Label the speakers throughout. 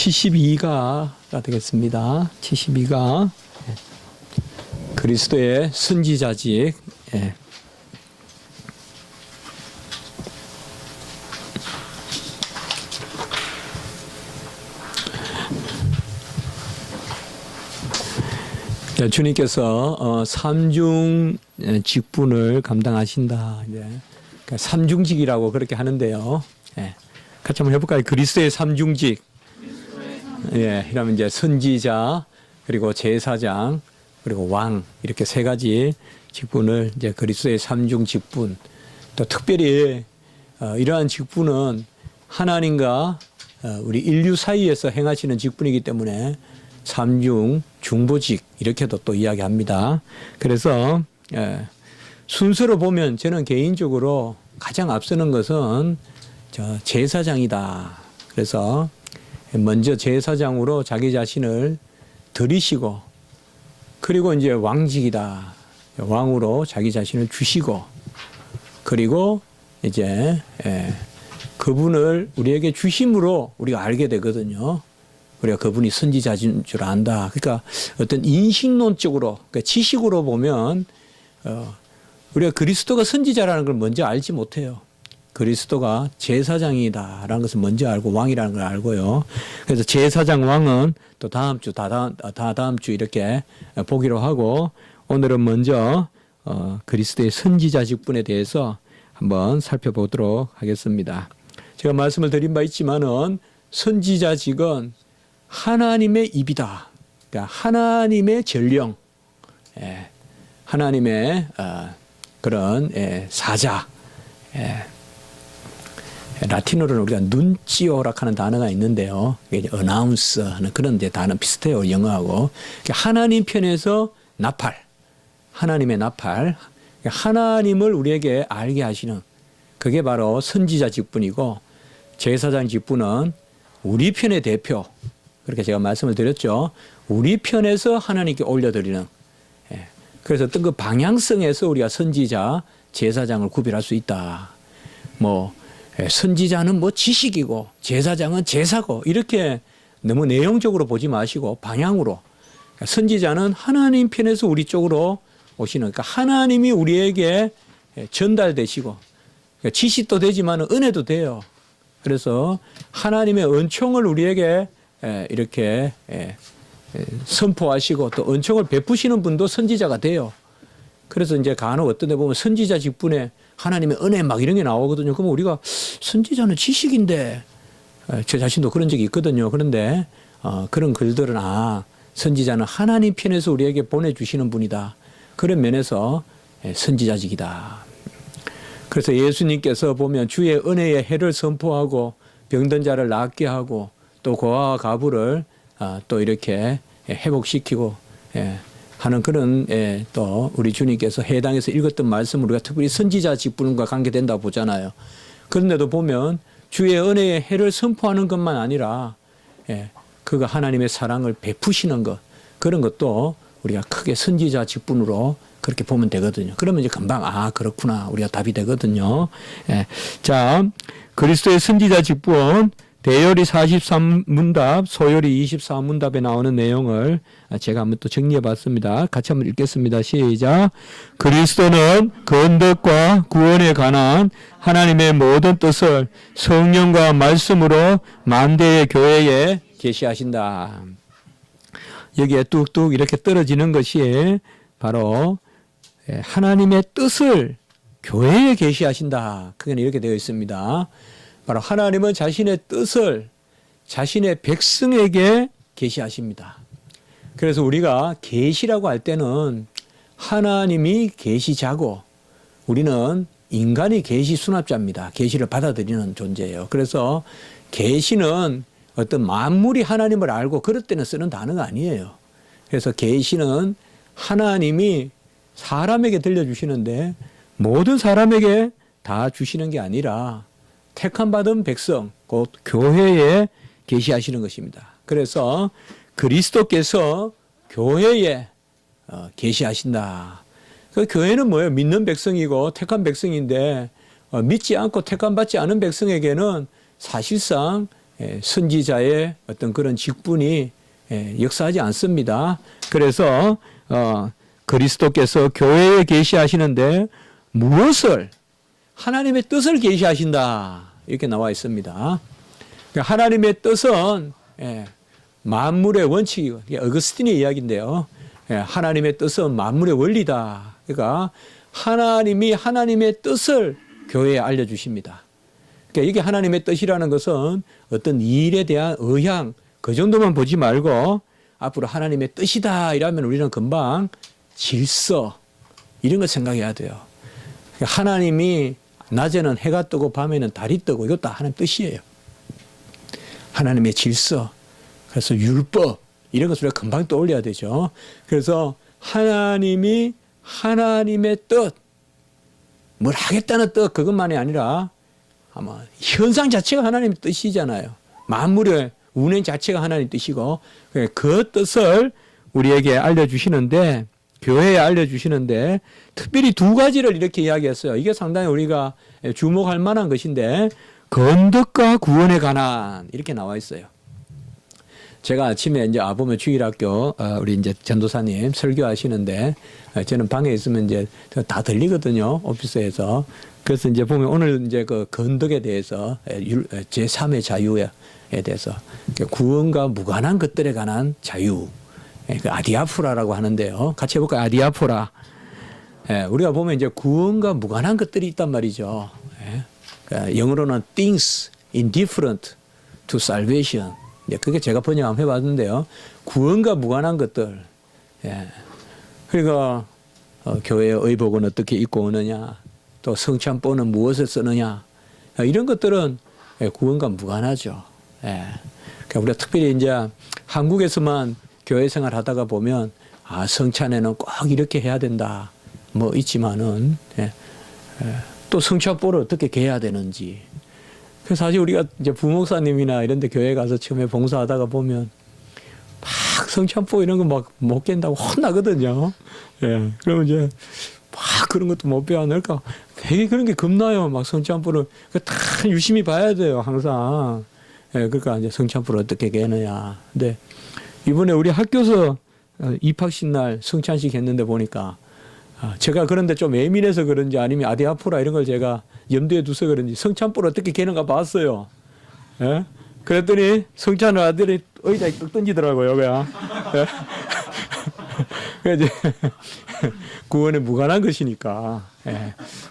Speaker 1: 72가가 되겠습니다. 72가 그리스도의 선지자직. 주님께서 삼중 직분을 감당하신다. 그러니까 삼중직이라고 그렇게 하는데요. 같이 한번 해볼까요? 그리스도의 삼중직. 이러면 이제 선지자, 그리고 제사장, 그리고 왕, 이렇게 세 가지 직분을 이제 그리스도의 삼중 직분. 또 특별히 이러한 직분은 하나님과 우리 인류 사이에서 행하시는 직분이기 때문에 삼중 중보직 이렇게도 또 이야기합니다. 그래서 순서로 보면 저는 개인적으로 가장 앞서는 것은 제사장이다. 그래서 먼저 제사장으로 자기 자신을 드리시고, 그리고 이제 왕직이다. 왕으로 자기 자신을 주시고, 그리고 이제 그분을 우리에게 주심으로 우리가 알게 되거든요. 우리가 그분이 선지자인 줄 안다. 그러니까 어떤 인식론적으로, 그러니까 지식으로 보면 우리가 그리스도가 선지자라는 걸 먼저 알지 못해요. 그리스도가 제사장이다라는 것을 먼저 알고 왕이라는 걸 알고요. 그래서 제사장 왕은 또 다음 주, 다다음 주 이렇게 보기로 하고, 오늘은 먼저 그리스도의 선지자 직분에 대해서 한번 살펴보도록 하겠습니다. 제가 말씀을 드린 바 있지만은 선지자직은 하나님의 입이다. 그러니까 하나님의 전령, 하나님의 그런 사자. 라틴어로는 우리가 눈찌오라 하는 단어가 있는데요. 이게 어나운스 하는 그런 이제 단어 비슷해요, 영어하고. 하나님 편에서 나팔, 하나님의 나팔, 하나님을 우리에게 알게 하시는, 그게 바로 선지자 직분이고, 제사장 직분은 우리 편의 대표, 그렇게 제가 말씀을 드렸죠. 우리 편에서 하나님께 올려드리는. 그래서 어떤 그 방향성에서 우리가 선지자, 제사장을 구별할 수 있다. 선지자는 지식이고 제사장은 제사고, 이렇게 너무 내용적으로 보지 마시고 방향으로. 선지자는 하나님 편에서 우리 쪽으로 오시는, 그러니까 하나님이 우리에게 전달되시고, 지식도 되지만 은혜도 돼요. 그래서 하나님의 은총을 우리에게 이렇게 선포하시고, 또 은총을 베푸시는 분도 선지자가 돼요. 그래서 이제 간혹 어떤 데 보면 선지자 직분에 하나님의 은혜 막 이런 게 나오거든요. 그러면 우리가 선지자는 지식인데, 제 자신도 그런 적이 있거든요. 그런데 그런 글들은 선지자는 하나님 편에서 우리에게 보내주시는 분이다. 그런 면에서 선지자직이다. 그래서 예수님께서 보면 주의 은혜의 해를 선포하고 병든 자를 낫게 하고 또 고아와 가부를 또 이렇게 회복시키고 하는 그런 또 우리 주님께서 해당해서 읽었던 말씀을 우리가 특별히 선지자 직분과 관계된다고 보잖아요. 그런데도 보면 주의 은혜의 해를 선포하는 것만 아니라 그가 하나님의 사랑을 베푸시는 것, 그런 것도 우리가 크게 선지자 직분으로 그렇게 보면 되거든요. 그러면 이제 금방 그렇구나, 우리가 답이 되거든요. 자, 그리스도의 선지자 직분, 대열이 43문답, 소열이 24문답에 나오는 내용을 제가 한번 또 정리해 봤습니다. 같이 한번 읽겠습니다. 시작. 그리스도는 건덕과 구원에 관한 하나님의 모든 뜻을 성령과 말씀으로 만대의 교회에 계시하신다. 여기에 뚝뚝 이렇게 떨어지는 것이 바로 하나님의 뜻을 교회에 계시하신다. 그건 이렇게 되어 있습니다. 바로 하나님은 자신의 뜻을 자신의 백성에게 계시하십니다. 그래서 우리가 계시라고 할 때는 하나님이 계시자고, 우리는 인간이 계시 수납자입니다. 계시를 받아들이는 존재예요. 그래서 계시는 어떤 만물이 하나님을 알고 그럴 때는 쓰는 단어가 아니에요. 그래서 계시는 하나님이 사람에게 들려주시는데 모든 사람에게 다 주시는 게 아니라 택함 받은 백성, 곧 교회에 계시하시는 것입니다. 그래서 그리스도께서 교회에 계시하신다. 그 교회는 뭐예요? 믿는 백성이고 택한 백성인데 믿지 않고 택함 받지 않은 백성에게는 사실상 선지자의 어떤 그런 직분이 역사하지 않습니다. 그래서 그리스도께서 교회에 계시하시는데 무엇을 하나님의 뜻을 계시하신다 이렇게 나와 있습니다. 하나님의 뜻은 만물의 원칙이고 어거스틴의 이야기인데요. 하나님의 뜻은 만물의 원리다. 그러니까 하나님이 하나님의 뜻을 교회에 알려주십니다. 그러니까 이게 하나님의 뜻이라는 것은 어떤 일에 대한 의향 그 정도만 보지 말고 앞으로 하나님의 뜻이다 이러면 우리는 금방 질서 이런 걸 생각해야 돼요. 그러니까 하나님이 낮에는 해가 뜨고 밤에는 달이 뜨고 이것도 하나님 뜻이에요. 하나님의 질서 그래서 율법 이런 것을 우리가 금방 떠올려야 되죠. 그래서 하나님이 하나님의 뜻 뭘 하겠다는 뜻 그것만이 아니라 아마 현상 자체가 하나님의 뜻이잖아요. 만물의 운행 자체가 하나님의 뜻이고 그 뜻을 우리에게 알려주시는데 교회에 알려주시는데 특별히 두 가지를 이렇게 이야기했어요. 이게 상당히 우리가 주목할 만한 것인데 건덕과 구원에 관한 이렇게 나와 있어요. 제가 아침에 이제 아보면 주일학교 우리 이제 전도사님 설교하시는데 저는 방에 있으면 이제 다 들리거든요. 오피스에서. 그래서 이제 보면 오늘 이제 그 건덕에 대해서 제3의 자유에 대해서 구원과 무관한 것들에 관한 자유. 그 아디아포라라고 하는데요. 같이 해볼까요? 아디아포라. 우리가 보면 이제 구원과 무관한 것들이 있단 말이죠. 영어로는 things indifferent to salvation. 그게 제가 번역 한번 해봤는데요. 구원과 무관한 것들. 그러니까 교회의 의복은 어떻게 입고 오느냐, 또 성찬보는 무엇을 쓰느냐, 이런 것들은 구원과 무관하죠. 그러니까 우리가 특별히 이제 한국에서만 교회 생활 하다가 보면 성찬에는 꼭 이렇게 해야 된다. 뭐 있지만은 또 성찬보를 어떻게 개해야 되는지. 그래서 사실 우리가 이제 부목사님이나 이런 데 교회 가서 처음에 봉사하다가 보면 막 성찬보 이런 거 막 못 깬다고 혼나거든요. 그러면 이제 막 그런 것도 못 배워낼까. 되게 그런 게 겁나요. 막 성찬보를 다 유심히 봐야 돼요. 항상. 그러니까 이제 성찬보를 어떻게 개느냐. 근데 이번에 우리 학교에서 입학식 날 성찬식 했는데 보니까 제가 그런데 좀 예민해서 그런지 아니면 아디아포라 이런 걸 제가 염두에 두서 그런지 성찬불 어떻게 개는가 봤어요. 그랬더니 성찬을 아들이 의자에 뚝 던지더라고요. 그냥. 이제 구원에 무관한 것이니까.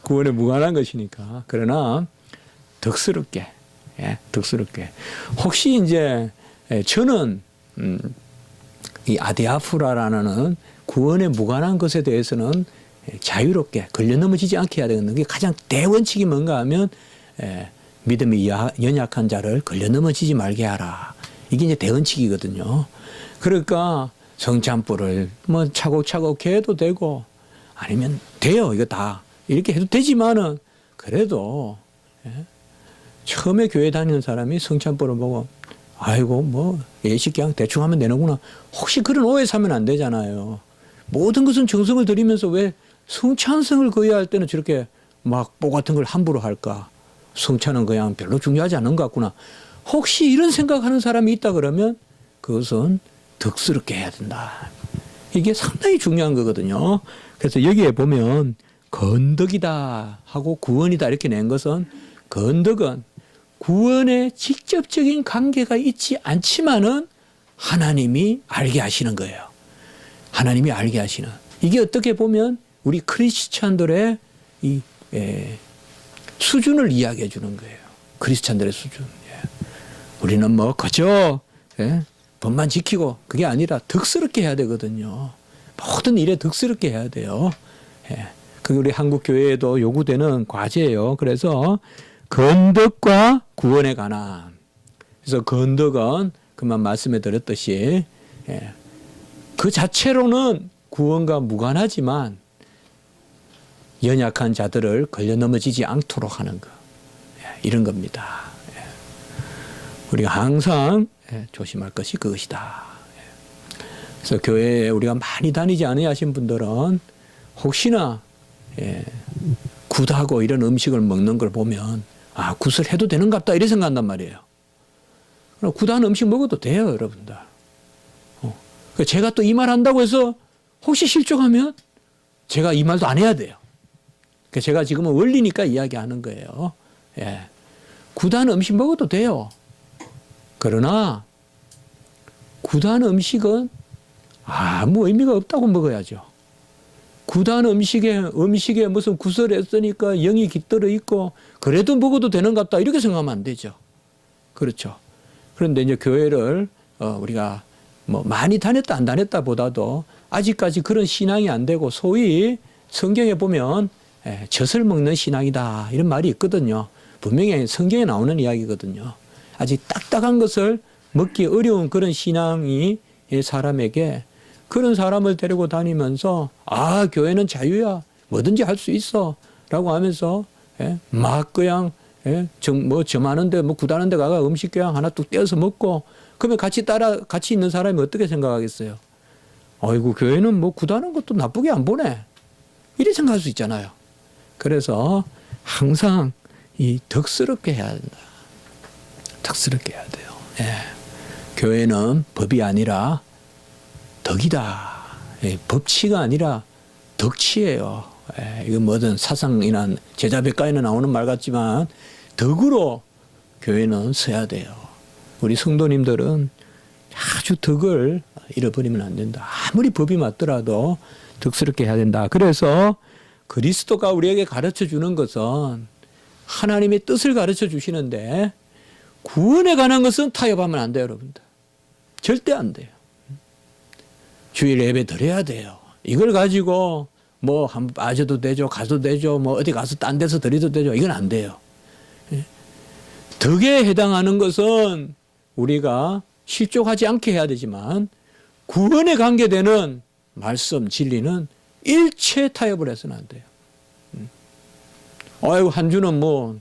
Speaker 1: 구원에 무관한 것이니까. 그러나 덕스럽게. 덕스럽게. 혹시 이제 저는 이 아디아프라라는 구원에 무관한 것에 대해서는 자유롭게 걸려 넘어지지 않게 해야 되는 게 가장 대원칙이 뭔가 하면 믿음이 연약한 자를 걸려 넘어지지 말게 하라. 이게 이제 대원칙이거든요. 그러니까 성찬불을 뭐 차곡차곡 해도 되고 아니면 돼요. 이거 다 이렇게 해도 되지만은 그래도 처음에 교회 다니는 사람이 성찬불을 보고 아이고 뭐 예식 그냥 대충 하면 되는구나. 혹시 그런 오해 사면 안 되잖아요. 모든 것은 정성을 들이면서 왜 성찬성을 거해야 할 때는 저렇게 막 뽀 같은 걸 함부로 할까? 성찬은 그냥 별로 중요하지 않은 것 같구나. 혹시 이런 생각하는 사람이 있다 그러면 그것은 덕스럽게 해야 된다. 이게 상당히 중요한 거거든요. 그래서 여기에 보면 건덕이다 하고 구원이다 이렇게 낸 것은 건덕은 구원에 직접적인 관계가 있지 않지만은 하나님이 알게 하시는 거예요. 하나님이 알게 하시는. 이게 어떻게 보면 우리 크리스찬들의 이 수준을 이야기해 주는 거예요. 크리스찬들의 수준. 우리는 뭐 그저 법만 지키고 그게 아니라 덕스럽게 해야 되거든요. 모든 일에 덕스럽게 해야 돼요. 그게 우리 한국 교회에도 요구되는 과제예요. 그래서 건덕과 구원에 관한. 그래서 건덕은 그만 말씀해 드렸듯이 그 자체로는 구원과 무관하지만 연약한 자들을 걸려 넘어지지 않도록 하는 것. 이런 겁니다. 우리가 항상 조심할 것이 그것이다. 그래서 교회에 우리가 많이 다니지 않으신 분들은 혹시나 굿하고 이런 음식을 먹는 걸 보면 굿을 해도 되는갑다 이렇게 생각한단 말이에요. 구다한 음식 먹어도 돼요, 여러분들. 제가 또 이 말 한다고 해서 혹시 실족하면 제가 이 말도 안 해야 돼요. 제가 지금은 원리니까 이야기하는 거예요. 예. 구다한 음식 먹어도 돼요. 그러나 구다한 음식은 아무 의미가 없다고 먹어야죠. 구다한 음식에 무슨 구설이 있으니까 영이 깃들어 있고 그래도 먹어도 되는 것 같다 이렇게 생각하면 안 되죠. 그렇죠. 그런데 이제 교회를 우리가 뭐 많이 다녔다 안 다녔다 보다도 아직까지 그런 신앙이 안 되고 소위 성경에 보면 젖을 먹는 신앙이다 이런 말이 있거든요. 분명히 성경에 나오는 이야기거든요. 아직 딱딱한 것을 먹기 어려운 그런 신앙이 사람에게 그런 사람을 데리고 다니면서 교회는 자유야 뭐든지 할 수 있어 라고 하면서 막 그냥 저 많은데 뭐 구다는 데 가가 음식 그냥 하나 뚝 떼어서 먹고 그러면 같이 있는 사람이 어떻게 생각하겠어요? 아이고 교회는 뭐 구다는 것도 나쁘게 안 보네 이렇게 생각할 수 있잖아요. 그래서 항상 이 덕스럽게 해야 된다. 덕스럽게 해야 돼요. 교회는 법이 아니라 덕이다. 법치가 아니라 덕치예요. 이건 뭐든 사상이나 제자백과에는 나오는 말 같지만 덕으로 교회는 서야 돼요. 우리 성도님들은 아주 덕을 잃어버리면 안 된다. 아무리 법이 맞더라도 덕스럽게 해야 된다. 그래서 그리스도가 우리에게 가르쳐 주는 것은 하나님의 뜻을 가르쳐 주시는데 구원에 관한 것은 타협하면 안 돼요, 여러분들. 절대 안 돼요. 주일 예배 드려야 돼요. 이걸 가지고 뭐 한번 빠져도 되죠, 가도 되죠, 뭐 어디 가서 딴 데서 드려도 되죠. 이건 안 돼요. 덕에 해당하는 것은 우리가 실족하지 않게 해야 되지만 구원에 관계되는 말씀, 진리는 일체 타협을 해서는 안 돼요. 아이고 한 주는 뭐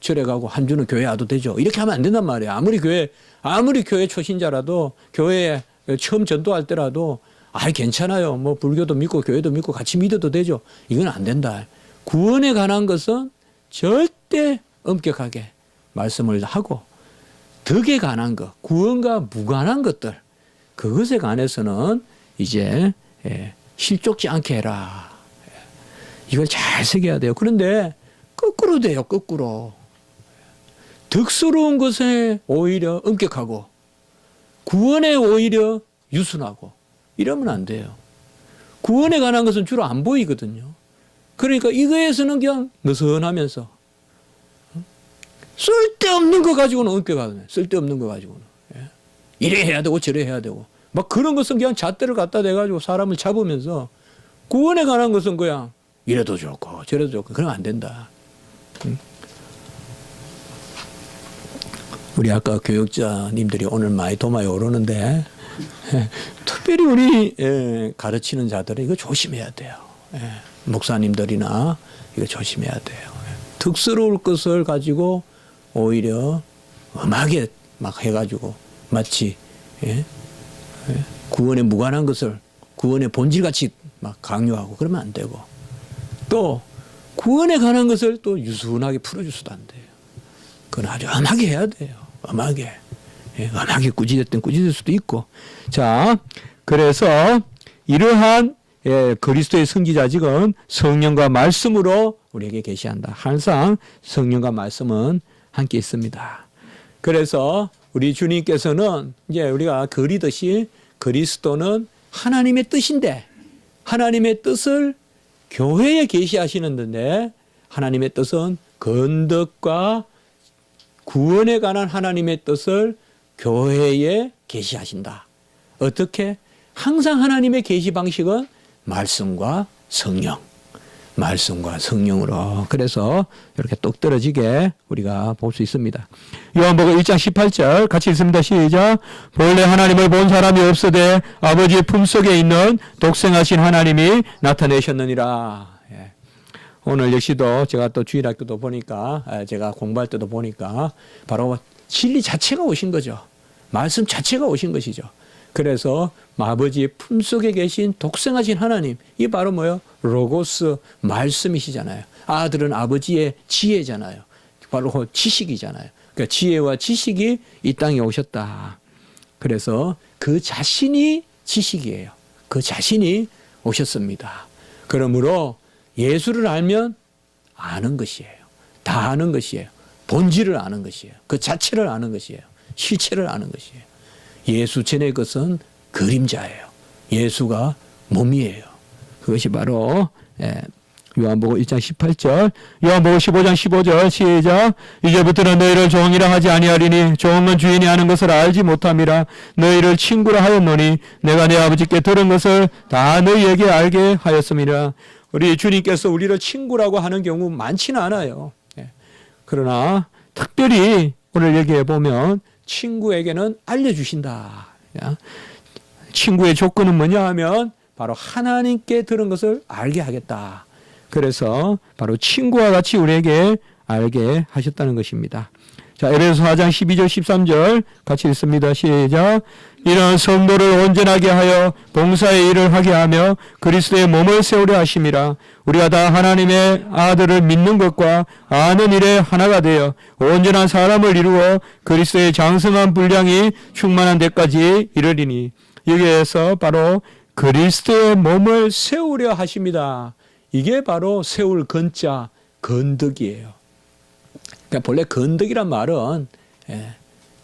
Speaker 1: 절에 가고 한 주는 교회 와도 되죠. 이렇게 하면 안 된단 말이에요. 아무리 교회 초신자라도 교회에 처음 전도할 때라도 괜찮아요. 뭐 불교도 믿고 교회도 믿고 같이 믿어도 되죠. 이건 안 된다. 구원에 관한 것은 절대 엄격하게 말씀을 하고 덕에 관한 것, 구원과 무관한 것들 그것에 관해서는 이제 실족지 않게 해라. 이걸 잘 새겨야 돼요. 그런데 거꾸로 돼요. 거꾸로. 덕스러운 것에 오히려 엄격하고 구원에 오히려 유순하고 이러면 안 돼요. 구원에 관한 것은 주로 안 보이거든요. 그러니까 이거에서는 그냥 느슨하면서 쓸데없는 거 가지고는 엄격하네. 쓸데없는 거 가지고는. 이래 해야 되고 저래 해야 되고 막 그런 것은 그냥 잣대를 갖다 대가지고 사람을 잡으면서 구원에 관한 것은 그냥 이래도 좋고 저래도 좋고 그러면 안 된다. 우리 아까 교육자님들이 오늘 많이 도마에 오르는데 특별히 우리 가르치는 자들은 이거 조심해야 돼요. 목사님들이나 이거 조심해야 돼요. 덕스러울 것을 가지고 오히려 엄하게 막 해가지고 마치 구원에 무관한 것을 구원의 본질같이 막 강요하고 그러면 안 되고 또 구원에 관한 것을 또 유순하게 풀어줄 수도 안 돼요. 그건 아주 엄하게 해야 돼요. 엄하게. 엄하게 꾸짖을 수도 있고. 자, 그래서 이러한 그리스도의 성지자직은 성령과 말씀으로 우리에게 계시한다. 항상 성령과 말씀은 함께 있습니다. 그래서 우리 주님께서는 이제 우리가 그리듯이 그리스도는 하나님의 뜻인데 하나님의 뜻을 교회에 계시하시는데 하나님의 뜻은 건덕과 구원에 관한 하나님의 뜻을 교회에 계시하신다. 어떻게? 항상 하나님의 계시 방식은 말씀과 성령. 말씀과 성령으로. 그래서 이렇게 똑 떨어지게 우리가 볼 수 있습니다. 요한복음 1장 18절 같이 읽습니다. 시작. 본래 하나님을 본 사람이 없으되 아버지의 품속에 있는 독생하신 하나님이 나타내셨느니라. 오늘 역시도 제가 또 주일학교도 보니까 제가 공부할 때도 보니까 바로 진리 자체가 오신 거죠. 말씀 자체가 오신 것이죠. 그래서 아버지의 품속에 계신 독생하신 하나님, 이 바로 뭐예요? 로고스 말씀이시잖아요. 아들은 아버지의 지혜잖아요. 바로 지식이잖아요. 그러니까 지혜와 지식이 이 땅에 오셨다. 그래서 그 자신이 지식이에요. 그 자신이 오셨습니다. 그러므로 예수를 알면 아는 것이에요. 다 아는 것이에요. 본질을 아는 것이에요. 그 자체를 아는 것이에요. 실체를 아는 것이에요. 예수 전의 것은 그림자예요. 예수가 몸이에요. 그것이 바로 요한복음 1장 18절, 요한복음 15장 15절 시작. 이제부터는 너희를 종이라 하지 아니하리니 종은 주인이 아는 것을 알지 못함이라. 너희를 친구라 하였노니 내가 내 아버지께 들은 것을 다 너희에게 알게 하였음이라. 우리 주님께서 우리를 친구라고 하는 경우 많지는 않아요. 그러나 특별히 오늘 얘기해 보면 친구에게는 알려주신다. 친구의 조건은 뭐냐 하면 바로 하나님께 들은 것을 알게 하겠다. 그래서 바로 친구와 같이 우리에게 알게 하셨다는 것입니다. 자, 에베소서 4장 12절 13절 같이 읽습니다. 시작. 이런 성도를 온전하게 하여 봉사의 일을 하게 하며 그리스도의 몸을 세우려 하심이라. 우리가 다 하나님의 아들을 믿는 것과 아는 일에 하나가 되어 온전한 사람을 이루어 그리스도의 장성한 분량이 충만한 데까지 이르리니. 여기에서 바로 그리스도의 몸을 세우려 하십니다. 이게 바로 세울 건자 건덕이에요. 그러니까 본래 건덕이란 말은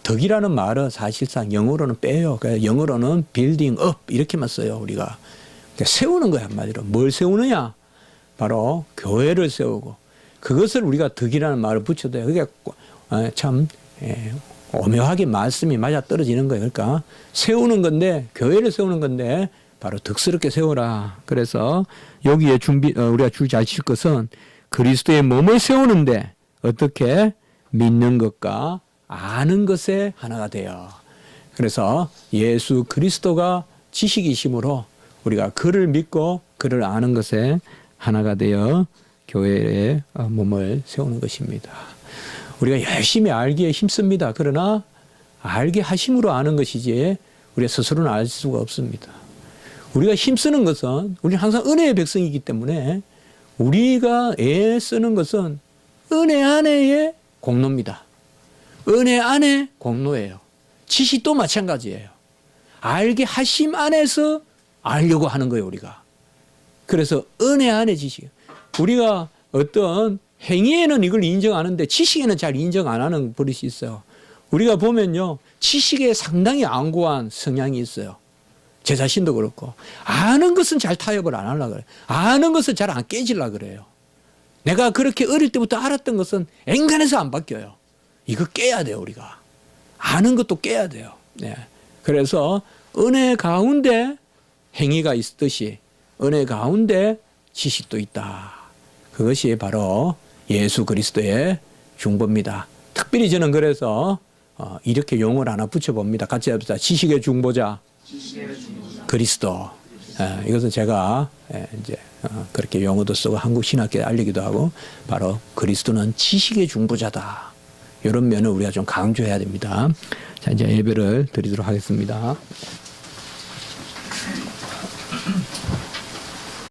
Speaker 1: 덕이라는 말은 사실상 영어로는 빼요. 그러니까 영어로는 building up 이렇게만 써요. 우리가 그러니까 세우는 거야 한마디로. 뭘 세우느냐? 바로 교회를 세우고 그것을 우리가 덕이라는 말을 붙여도 그게 참 오묘하게 말씀이 맞아 떨어지는 거예요. 그러니까 세우는 건데 교회를 세우는 건데 바로 덕스럽게 세워라. 그래서 여기에 우리가 주의하실 것은 그리스도의 몸을 세우는데 어떻게 믿는 것과 아는 것에 하나가 돼요. 그래서 예수 그리스도가 지식이심으로 우리가 그를 믿고 그를 아는 것에 하나가 되어 교회의 몸을 세우는 것입니다. 우리가 열심히 알기에 힘씁니다. 그러나 알게 하심으로 아는 것이지 우리가 스스로는 알 수가 없습니다. 우리가 힘쓰는 것은 우리는 항상 은혜의 백성이기 때문에 우리가 애쓰는 것은 은혜 안에의 공로입니다. 은혜 안에 공로예요. 지식도 마찬가지예요. 알게 하심 안에서 알려고 하는 거예요, 우리가. 그래서 은혜 안에 지식. 우리가 어떤 행위에는 이걸 인정하는데 지식에는 잘 인정 안 하는 버릇이 있어요. 우리가 보면요, 지식에 상당히 안고한 성향이 있어요. 제 자신도 그렇고. 아는 것은 잘 타협을 안 하려고 그래요. 아는 것은 잘 안 깨지려고 그래요. 내가 그렇게 어릴 때부터 알았던 것은 엔간해서 안 바뀌어요. 이거 깨야 돼요, 우리가. 아는 것도 깨야 돼요. 네. 그래서 은혜 가운데 행위가 있듯이 은혜 가운데 지식도 있다. 그것이 바로 예수 그리스도의 중보입니다. 특별히 저는 그래서 이렇게 용어를 하나 붙여봅니다. 같이 해봅시다. 지식의 중보자. 그리스도. 이것은 제가 이제 그렇게 용어도 쓰고 한국 신학계에 알리기도 하고 바로 그리스도는 지식의 중보자다. 이런 면을 우리가 좀 강조해야 됩니다. 자, 이제 예배를 드리도록 하겠습니다.